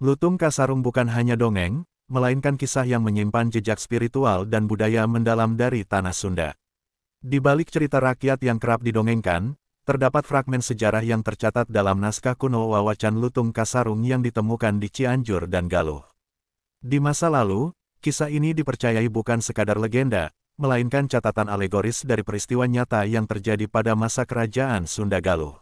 Lutung Kasarung bukan hanya dongeng, melainkan kisah yang menyimpan jejak spiritual dan budaya mendalam dari tanah Sunda. Di balik cerita rakyat yang kerap didongengkan, terdapat fragmen sejarah yang tercatat dalam naskah kuno Wawacan Lutung Kasarung yang ditemukan di Cianjur dan Galuh. Di masa lalu, kisah ini dipercayai bukan sekadar legenda, melainkan catatan alegoris dari peristiwa nyata yang terjadi pada masa kerajaan Sunda Galuh.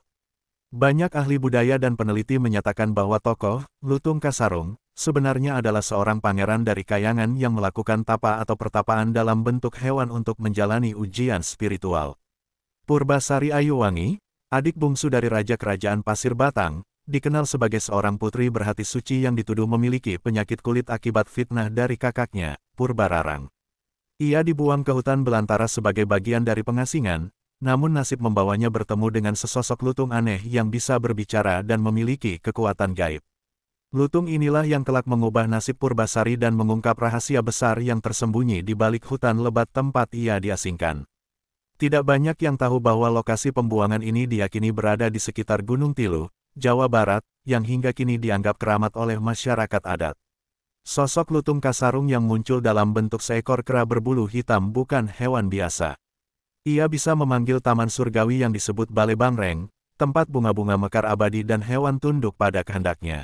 Banyak ahli budaya dan peneliti menyatakan bahwa tokoh, Lutung Kasarung, sebenarnya adalah seorang pangeran dari Kayangan yang melakukan tapa atau pertapaan dalam bentuk hewan untuk menjalani ujian spiritual. Purbasari Ayuwangi, adik bungsu dari Raja Kerajaan Pasir Batang, dikenal sebagai seorang putri berhati suci yang dituduh memiliki penyakit kulit akibat fitnah dari kakaknya, Purbararang. Ia dibuang ke hutan belantara sebagai bagian dari pengasingan, namun nasib membawanya bertemu dengan sesosok lutung aneh yang bisa berbicara dan memiliki kekuatan gaib. Lutung inilah yang kelak mengubah nasib Purbasari dan mengungkap rahasia besar yang tersembunyi di balik hutan lebat tempat ia diasingkan. Tidak banyak yang tahu bahwa lokasi pembuangan ini diyakini berada di sekitar Gunung Tilu, Jawa Barat, yang hingga kini dianggap keramat oleh masyarakat adat. Sosok Lutung Kasarung yang muncul dalam bentuk seekor kera berbulu hitam bukan hewan biasa. Ia bisa memanggil taman surgawi yang disebut Bale Bangreng, tempat bunga-bunga mekar abadi dan hewan tunduk pada kehendaknya.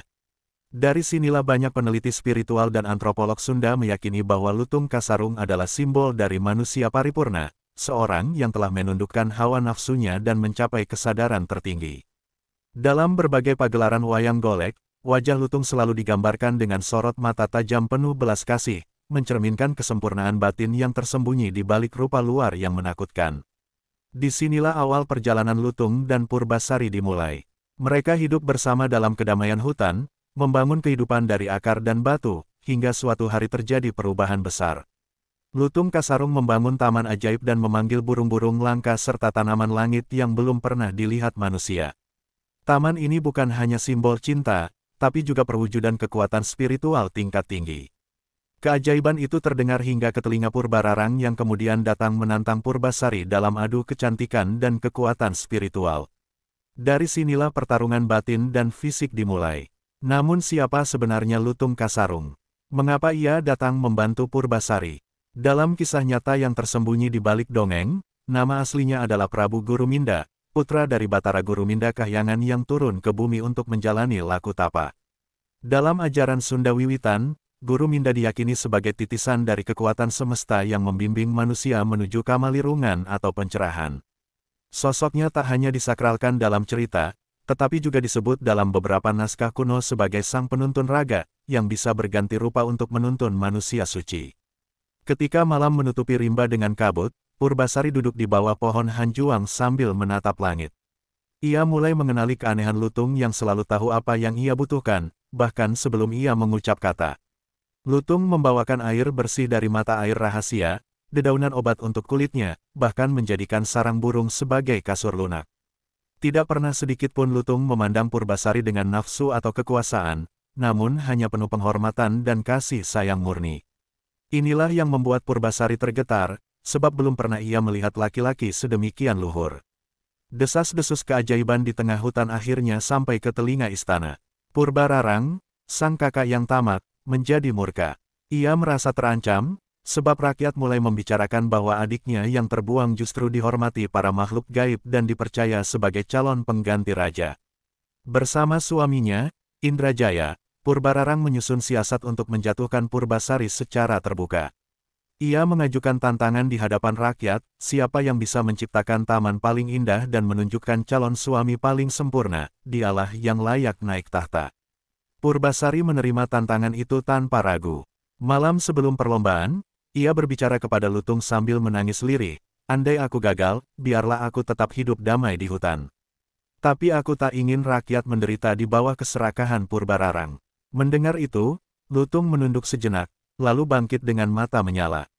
Dari sinilah banyak peneliti spiritual dan antropolog Sunda meyakini bahwa Lutung Kasarung adalah simbol dari manusia paripurna, seorang yang telah menundukkan hawa nafsunya dan mencapai kesadaran tertinggi. Dalam berbagai pagelaran wayang golek, wajah Lutung selalu digambarkan dengan sorot mata tajam penuh belas kasih, mencerminkan kesempurnaan batin yang tersembunyi di balik rupa luar yang menakutkan. Disinilah awal perjalanan Lutung dan Purbasari dimulai. Mereka hidup bersama dalam kedamaian hutan, membangun kehidupan dari akar dan batu, hingga suatu hari terjadi perubahan besar. Lutung Kasarung membangun taman ajaib dan memanggil burung-burung langka serta tanaman langit yang belum pernah dilihat manusia. Taman ini bukan hanya simbol cinta, tapi juga perwujudan kekuatan spiritual tingkat tinggi. Keajaiban itu terdengar hingga ke telinga Purbararang yang kemudian datang menantang Purbasari dalam adu kecantikan dan kekuatan spiritual. Dari sinilah pertarungan batin dan fisik dimulai. Namun siapa sebenarnya Lutung Kasarung? Mengapa ia datang membantu Purbasari? Dalam kisah nyata yang tersembunyi di balik dongeng, nama aslinya adalah Prabu Guruminda, putra dari Batara Guruminda Kahyangan yang turun ke bumi untuk menjalani laku tapa. Dalam ajaran Sunda Wiwitan, Guruminda diyakini sebagai titisan dari kekuatan semesta yang membimbing manusia menuju kamalirungan atau pencerahan. Sosoknya tak hanya disakralkan dalam cerita, tetapi juga disebut dalam beberapa naskah kuno sebagai sang penuntun raga, yang bisa berganti rupa untuk menuntun manusia suci. Ketika malam menutupi rimba dengan kabut, Purbasari duduk di bawah pohon hanjuang sambil menatap langit. Ia mulai mengenali keanehan Lutung yang selalu tahu apa yang ia butuhkan, bahkan sebelum ia mengucap kata. Lutung membawakan air bersih dari mata air rahasia, dedaunan obat untuk kulitnya, bahkan menjadikan sarang burung sebagai kasur lunak. Tidak pernah sedikit pun Lutung memandang Purbasari dengan nafsu atau kekuasaan, namun hanya penuh penghormatan dan kasih sayang murni. Inilah yang membuat Purbasari tergetar, sebab belum pernah ia melihat laki-laki sedemikian luhur. Desas-desus keajaiban di tengah hutan akhirnya sampai ke telinga istana. Purbararang, sang kakak yang tamak, menjadi murka. Ia merasa terancam, sebab rakyat mulai membicarakan bahwa adiknya yang terbuang justru dihormati para makhluk gaib dan dipercaya sebagai calon pengganti raja. Bersama suaminya, Indrajaya, Purbararang menyusun siasat untuk menjatuhkan Purbasari secara terbuka. Ia mengajukan tantangan di hadapan rakyat, siapa yang bisa menciptakan taman paling indah dan menunjukkan calon suami paling sempurna, dialah yang layak naik tahta. Purbasari menerima tantangan itu tanpa ragu. Malam sebelum perlombaan, ia berbicara kepada Lutung sambil menangis lirih, "Andai aku gagal, biarlah aku tetap hidup damai di hutan. Tapi aku tak ingin rakyat menderita di bawah keserakahan Purbararang." Mendengar itu, Lutung menunduk sejenak, lalu bangkit dengan mata menyala.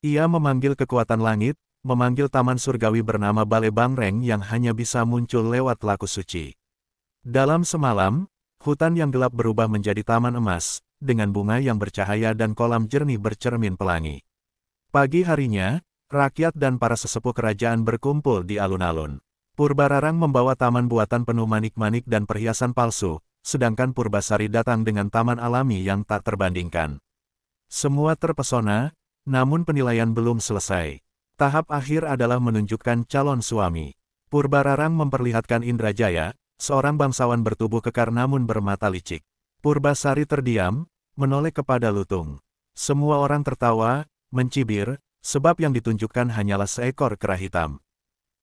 Ia memanggil kekuatan langit, memanggil taman surgawi bernama Bale Bangreng yang hanya bisa muncul lewat laku suci. Dalam semalam, hutan yang gelap berubah menjadi taman emas, dengan bunga yang bercahaya dan kolam jernih bercermin pelangi. Pagi harinya, rakyat dan para sesepuh kerajaan berkumpul di alun-alun. Purbararang membawa taman buatan penuh manik-manik dan perhiasan palsu, sedangkan Purbasari datang dengan taman alami yang tak terbandingkan. Semua terpesona, namun penilaian belum selesai. Tahap akhir adalah menunjukkan calon suami. Purbararang memperlihatkan Indrajaya, seorang bangsawan bertubuh kekar namun bermata licik. Purbasari terdiam, menoleh kepada Lutung. Semua orang tertawa, mencibir, sebab yang ditunjukkan hanyalah seekor kera hitam.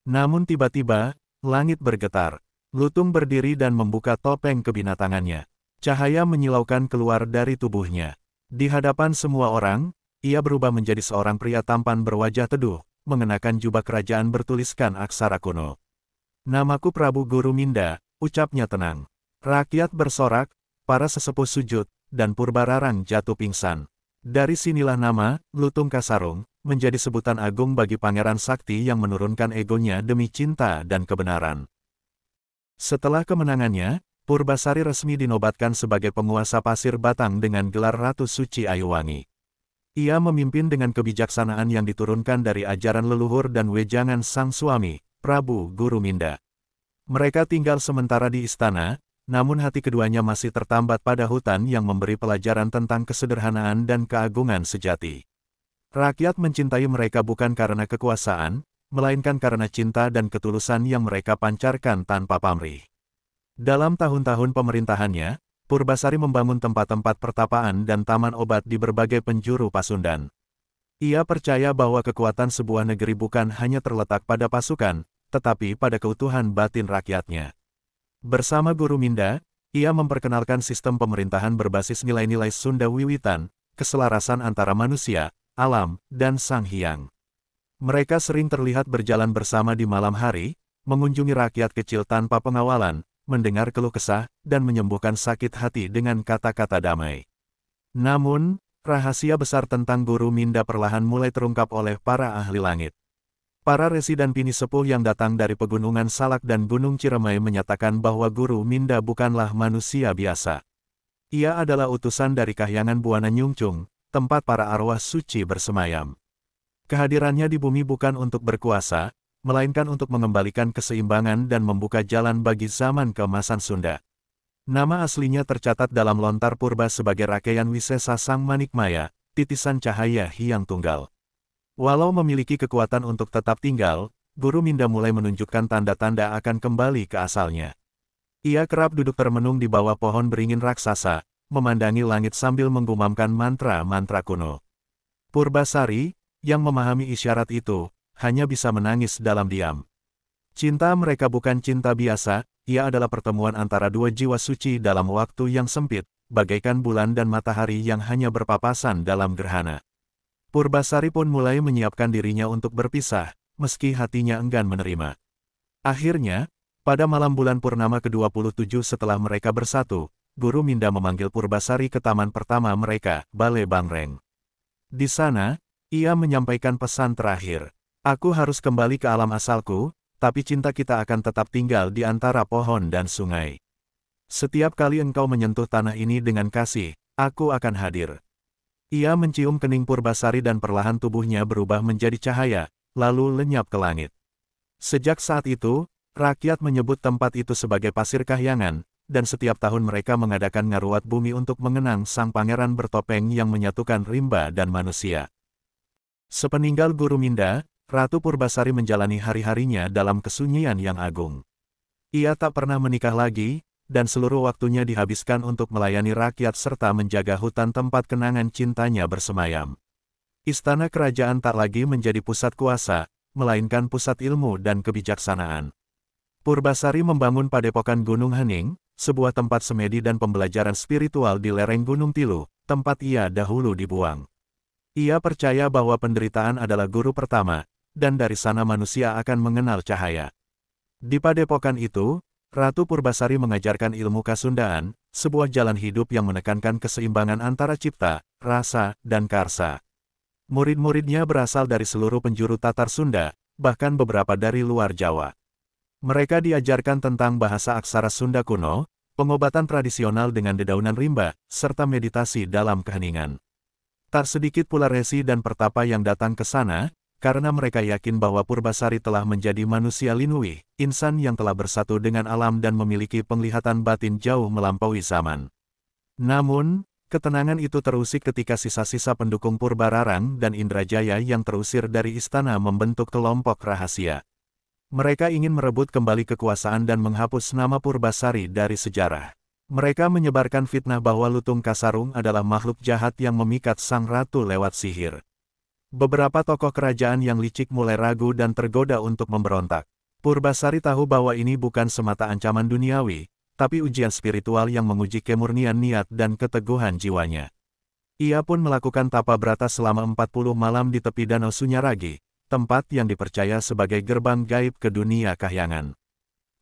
Namun tiba-tiba, langit bergetar. Lutung berdiri dan membuka topeng kebinatangannya. Cahaya menyilaukan keluar dari tubuhnya. Di hadapan semua orang, ia berubah menjadi seorang pria tampan berwajah teduh, mengenakan jubah kerajaan bertuliskan aksara kuno. "Namaku Prabu Guru Minda," ucapnya tenang. Rakyat bersorak, para sesepuh sujud, dan Purbararang jatuh pingsan. Dari sinilah nama, Lutung Kasarung, menjadi sebutan agung bagi pangeran sakti yang menurunkan egonya demi cinta dan kebenaran. Setelah kemenangannya, Purbasari resmi dinobatkan sebagai penguasa Pasir Batang dengan gelar Ratu Suci Ayuwangi. Ia memimpin dengan kebijaksanaan yang diturunkan dari ajaran leluhur dan wejangan sang suami, Prabu Guru Minda. Mereka tinggal sementara di istana, namun hati keduanya masih tertambat pada hutan yang memberi pelajaran tentang kesederhanaan dan keagungan sejati. Rakyat mencintai mereka bukan karena kekuasaan, melainkan karena cinta dan ketulusan yang mereka pancarkan tanpa pamrih. Dalam tahun-tahun pemerintahannya, Purbasari membangun tempat-tempat pertapaan dan taman obat di berbagai penjuru Pasundan. Ia percaya bahwa kekuatan sebuah negeri bukan hanya terletak pada pasukan, tetapi pada keutuhan batin rakyatnya. Bersama Guru Minda, ia memperkenalkan sistem pemerintahan berbasis nilai-nilai Sunda Wiwitan, keselarasan antara manusia, alam, dan Sang Hyang. Mereka sering terlihat berjalan bersama di malam hari, mengunjungi rakyat kecil tanpa pengawalan, mendengar keluh kesah, dan menyembuhkan sakit hati dengan kata-kata damai. Namun, rahasia besar tentang Guru Minda perlahan mulai terungkap oleh para ahli langit. Para resi dan bini sepuh yang datang dari pegunungan Salak dan Gunung Ciremai menyatakan bahwa Guru Minda bukanlah manusia biasa. Ia adalah utusan dari Kahyangan Buana Nyungcung, tempat para arwah suci bersemayam. Kehadirannya di bumi bukan untuk berkuasa, melainkan untuk mengembalikan keseimbangan dan membuka jalan bagi zaman keemasan Sunda. Nama aslinya tercatat dalam lontar purba sebagai Rakyayan Wisesa Sang Manikmaya, titisan cahaya Hyang Tunggal. Walau memiliki kekuatan untuk tetap tinggal, Guru Minda mulai menunjukkan tanda-tanda akan kembali ke asalnya. Ia kerap duduk termenung di bawah pohon beringin raksasa, memandangi langit sambil menggumamkan mantra-mantra kuno. Purbasari, yang memahami isyarat itu, hanya bisa menangis dalam diam. Cinta mereka bukan cinta biasa, ia adalah pertemuan antara dua jiwa suci dalam waktu yang sempit, bagaikan bulan dan matahari yang hanya berpapasan dalam gerhana. Purbasari pun mulai menyiapkan dirinya untuk berpisah, meski hatinya enggan menerima. Akhirnya, pada malam bulan purnama ke-27 setelah mereka bersatu, Guru Minda memanggil Purbasari ke taman pertama mereka, Balai Bangreng. Di sana, ia menyampaikan pesan terakhir. "Aku harus kembali ke alam asalku, tapi cinta kita akan tetap tinggal di antara pohon dan sungai. Setiap kali engkau menyentuh tanah ini dengan kasih, aku akan hadir." Ia mencium kening Purbasari dan perlahan tubuhnya berubah menjadi cahaya, lalu lenyap ke langit. Sejak saat itu, rakyat menyebut tempat itu sebagai Pasir Kahyangan, dan setiap tahun mereka mengadakan ngaruat bumi untuk mengenang sang pangeran bertopeng yang menyatukan rimba dan manusia. Sepeninggal Guru Minda, Ratu Purbasari menjalani hari-harinya dalam kesunyian yang agung. Ia tak pernah menikah lagi, dan seluruh waktunya dihabiskan untuk melayani rakyat serta menjaga hutan tempat kenangan cintanya bersemayam. Istana kerajaan tak lagi menjadi pusat kuasa, melainkan pusat ilmu dan kebijaksanaan. Purbasari membangun Padepokan Gunung Hening, sebuah tempat semedi dan pembelajaran spiritual di lereng Gunung Tilu, tempat ia dahulu dibuang. Ia percaya bahwa penderitaan adalah guru pertama, dan dari sana manusia akan mengenal cahaya. Di padepokan itu, Ratu Purbasari mengajarkan ilmu Kasundaan, sebuah jalan hidup yang menekankan keseimbangan antara cipta, rasa, dan karsa. Murid-muridnya berasal dari seluruh penjuru Tatar Sunda, bahkan beberapa dari luar Jawa. Mereka diajarkan tentang bahasa aksara Sunda kuno, pengobatan tradisional dengan dedaunan rimba, serta meditasi dalam keheningan. Tak sedikit pula resi dan pertapa yang datang ke sana, karena mereka yakin bahwa Purbasari telah menjadi manusia Linui, insan yang telah bersatu dengan alam dan memiliki penglihatan batin jauh melampaui zaman. Namun, ketenangan itu terusik ketika sisa-sisa pendukung Purbararang dan Indrajaya yang terusir dari istana membentuk kelompok rahasia. Mereka ingin merebut kembali kekuasaan dan menghapus nama Purbasari dari sejarah. Mereka menyebarkan fitnah bahwa Lutung Kasarung adalah makhluk jahat yang memikat sang ratu lewat sihir. Beberapa tokoh kerajaan yang licik mulai ragu dan tergoda untuk memberontak. Purbasari tahu bahwa ini bukan semata ancaman duniawi, tapi ujian spiritual yang menguji kemurnian niat dan keteguhan jiwanya. Ia pun melakukan tapa brata selama 40 malam di tepi Danau Sunyaragi, tempat yang dipercaya sebagai gerbang gaib ke dunia kahyangan.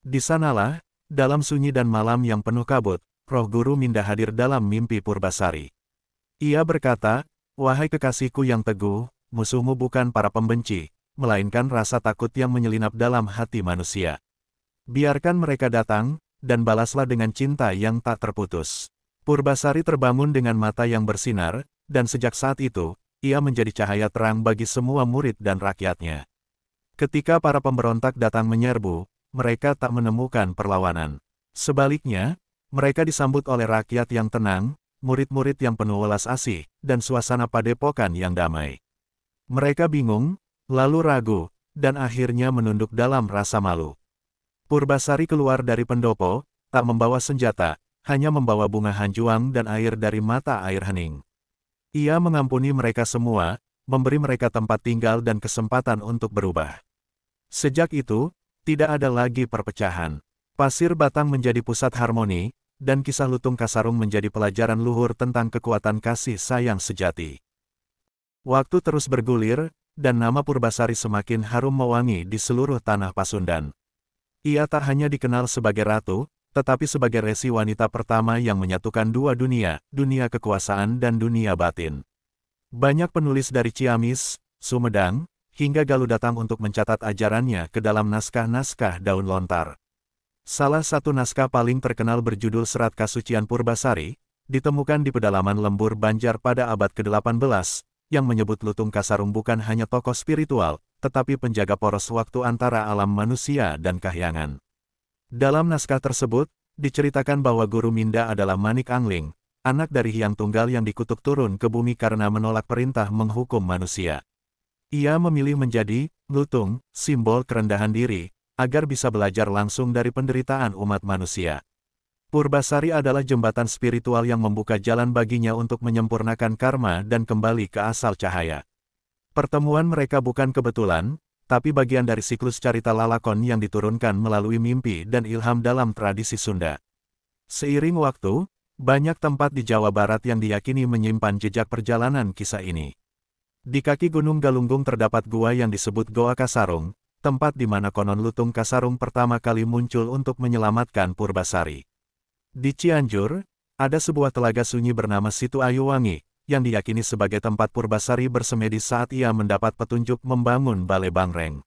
Di sanalah, dalam sunyi dan malam yang penuh kabut, roh Guru Minda hadir dalam mimpi Purbasari. Ia berkata, "Wahai kekasihku yang teguh, musuhmu bukan para pembenci, melainkan rasa takut yang menyelinap dalam hati manusia. Biarkan mereka datang, dan balaslah dengan cinta yang tak terputus." Purbasari terbangun dengan mata yang bersinar, dan sejak saat itu, ia menjadi cahaya terang bagi semua murid dan rakyatnya. Ketika para pemberontak datang menyerbu, mereka tak menemukan perlawanan. Sebaliknya, mereka disambut oleh rakyat yang tenang, murid-murid yang penuh welas asih, dan suasana padepokan yang damai. Mereka bingung, lalu ragu, dan akhirnya menunduk dalam rasa malu. Purbasari keluar dari pendopo, tak membawa senjata, hanya membawa bunga hanjuang dan air dari mata air hening. Ia mengampuni mereka semua, memberi mereka tempat tinggal dan kesempatan untuk berubah. Sejak itu, tidak ada lagi perpecahan. Pasir Batang menjadi pusat harmoni, dan kisah Lutung Kasarung menjadi pelajaran luhur tentang kekuatan kasih sayang sejati. Waktu terus bergulir, dan nama Purbasari semakin harum mewangi di seluruh tanah Pasundan. Ia tak hanya dikenal sebagai ratu, tetapi sebagai resi wanita pertama yang menyatukan dua dunia, dunia kekuasaan dan dunia batin. Banyak penulis dari Ciamis, Sumedang, hingga Galuh datang untuk mencatat ajarannya ke dalam naskah-naskah daun lontar. Salah satu naskah paling terkenal berjudul Serat Kasucian Purbasari, ditemukan di pedalaman lembur Banjar pada abad ke-18, yang menyebut Lutung Kasarung bukan hanya tokoh spiritual, tetapi penjaga poros waktu antara alam manusia dan kahyangan. Dalam naskah tersebut, diceritakan bahwa Guru Minda adalah Manik Angling, anak dari Hyang Tunggal yang dikutuk turun ke bumi karena menolak perintah menghukum manusia. Ia memilih menjadi lutung, simbol kerendahan diri, agar bisa belajar langsung dari penderitaan umat manusia. Purbasari adalah jembatan spiritual yang membuka jalan baginya untuk menyempurnakan karma dan kembali ke asal cahaya. Pertemuan mereka bukan kebetulan, tapi bagian dari siklus carita lalakon yang diturunkan melalui mimpi dan ilham dalam tradisi Sunda. Seiring waktu, banyak tempat di Jawa Barat yang diyakini menyimpan jejak perjalanan kisah ini. Di kaki Gunung Galunggung terdapat gua yang disebut Goa Kasarung, tempat di mana konon Lutung Kasarung pertama kali muncul untuk menyelamatkan Purbasari. Di Cianjur, ada sebuah telaga sunyi bernama Situ Ayuwangi, yang diyakini sebagai tempat Purbasari bersemedi saat ia mendapat petunjuk membangun Balai Bangreng.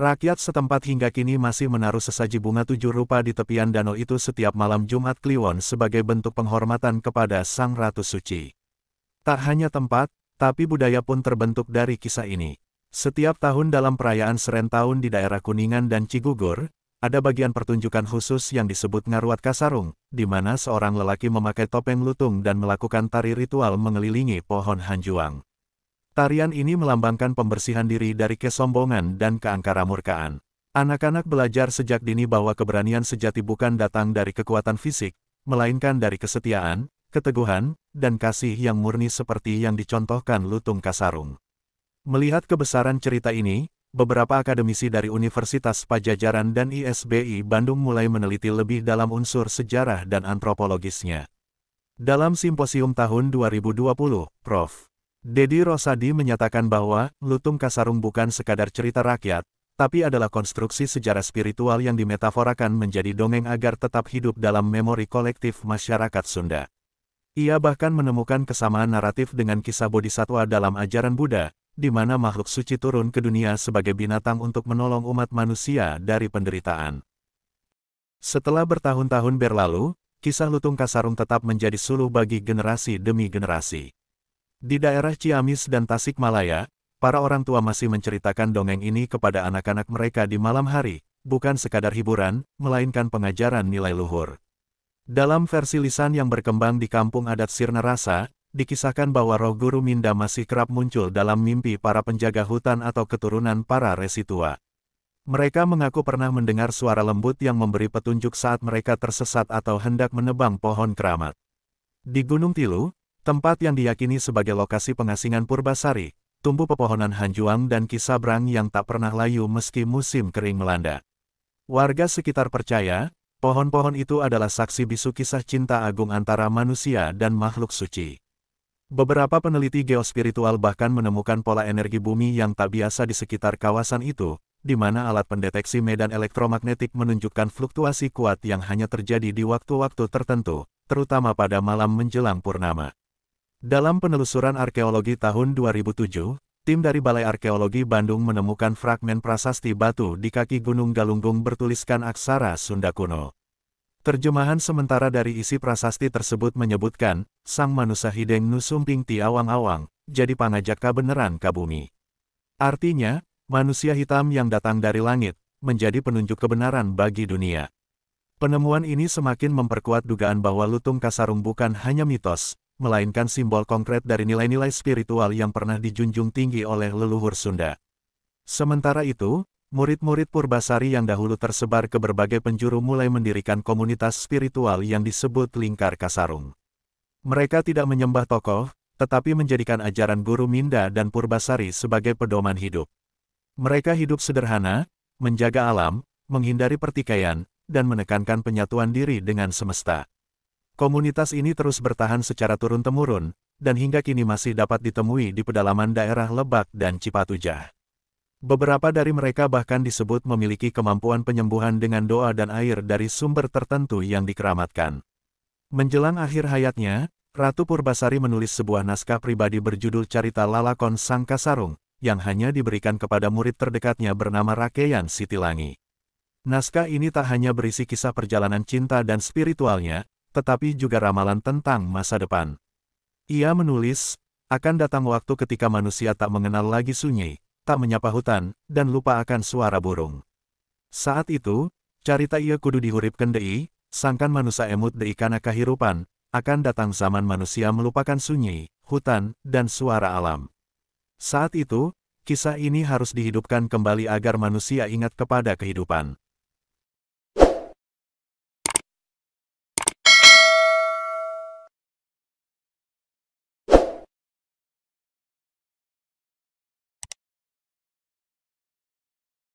Rakyat setempat hingga kini masih menaruh sesaji bunga 7 rupa di tepian danau itu setiap malam Jumat Kliwon sebagai bentuk penghormatan kepada Sang Ratu Suci. Tak hanya tempat, tapi budaya pun terbentuk dari kisah ini. Setiap tahun dalam perayaan Seren Tahun di daerah Kuningan dan Cigugur, ada bagian pertunjukan khusus yang disebut Ngaruat Kasarung, di mana seorang lelaki memakai topeng lutung dan melakukan tari ritual mengelilingi pohon hanjuang. Tarian ini melambangkan pembersihan diri dari kesombongan dan keangkaramurkaan. Anak-anak belajar sejak dini bahwa keberanian sejati bukan datang dari kekuatan fisik, melainkan dari kesetiaan, keteguhan, dan kasih yang murni seperti yang dicontohkan Lutung Kasarung. Melihat kebesaran cerita ini, beberapa akademisi dari Universitas Pajajaran dan ISBI Bandung mulai meneliti lebih dalam unsur sejarah dan antropologisnya. Dalam simposium tahun 2020, Prof. Dedi Rosadi menyatakan bahwa Lutung Kasarung bukan sekadar cerita rakyat, tapi adalah konstruksi sejarah spiritual yang dimetaforakan menjadi dongeng agar tetap hidup dalam memori kolektif masyarakat Sunda. Ia bahkan menemukan kesamaan naratif dengan kisah Bodhisatwa dalam ajaran Buddha, di mana makhluk suci turun ke dunia sebagai binatang untuk menolong umat manusia dari penderitaan. Setelah bertahun-tahun berlalu, kisah Lutung Kasarung tetap menjadi suluh bagi generasi demi generasi. Di daerah Ciamis dan Tasikmalaya, para orang tua masih menceritakan dongeng ini kepada anak-anak mereka di malam hari, bukan sekadar hiburan, melainkan pengajaran nilai luhur. Dalam versi lisan yang berkembang di kampung adat Sirna Rasa, dikisahkan bahwa roh guru Minda masih kerap muncul dalam mimpi para penjaga hutan atau keturunan para resi tua. Mereka mengaku pernah mendengar suara lembut yang memberi petunjuk saat mereka tersesat atau hendak menebang pohon keramat. Di Gunung Tilu, tempat yang diyakini sebagai lokasi pengasingan Purbasari, tumbuh pepohonan hanjuang dan kisabrang yang tak pernah layu meski musim kering melanda. Warga sekitar percaya, pohon-pohon itu adalah saksi bisu kisah cinta agung antara manusia dan makhluk suci. Beberapa peneliti geospiritual bahkan menemukan pola energi bumi yang tak biasa di sekitar kawasan itu, di mana alat pendeteksi medan elektromagnetik menunjukkan fluktuasi kuat yang hanya terjadi di waktu-waktu tertentu, terutama pada malam menjelang purnama. Dalam penelusuran arkeologi tahun 2007, tim dari Balai Arkeologi Bandung menemukan fragmen prasasti batu di kaki Gunung Galunggung bertuliskan aksara Sunda kuno. Terjemahan sementara dari isi prasasti tersebut menyebutkan, Sang Manusa Hideng Nusumping Ti Awang-awang, jadi pangajak kabeneran ka bumi. Artinya, manusia hitam yang datang dari langit, menjadi penunjuk kebenaran bagi dunia. Penemuan ini semakin memperkuat dugaan bahwa Lutung Kasarung bukan hanya mitos, melainkan simbol konkret dari nilai-nilai spiritual yang pernah dijunjung tinggi oleh leluhur Sunda. Sementara itu, murid-murid Purbasari yang dahulu tersebar ke berbagai penjuru mulai mendirikan komunitas spiritual yang disebut Lingkar Kasarung. Mereka tidak menyembah tokoh, tetapi menjadikan ajaran Guru Minda dan Purbasari sebagai pedoman hidup. Mereka hidup sederhana, menjaga alam, menghindari pertikaian, dan menekankan penyatuan diri dengan semesta. Komunitas ini terus bertahan secara turun-temurun, dan hingga kini masih dapat ditemui di pedalaman daerah Lebak dan Cipatujah. Beberapa dari mereka bahkan disebut memiliki kemampuan penyembuhan dengan doa dan air dari sumber tertentu yang dikeramatkan. Menjelang akhir hayatnya, Ratu Purbasari menulis sebuah naskah pribadi berjudul Carita Lalakon Sang Kasarung, yang hanya diberikan kepada murid terdekatnya bernama Rakeyan Sitilangi. Naskah ini tak hanya berisi kisah perjalanan cinta dan spiritualnya, tetapi juga ramalan tentang masa depan. Ia menulis, akan datang waktu ketika manusia tak mengenal lagi sunyi, tak menyapa hutan, dan lupa akan suara burung. Saat itu, carita ia kudu dihuripkeun deui, sangkan manusia emut deui kana kahirupan, akan datang zaman manusia melupakan sunyi, hutan, dan suara alam. Saat itu, kisah ini harus dihidupkan kembali agar manusia ingat kepada kehidupan.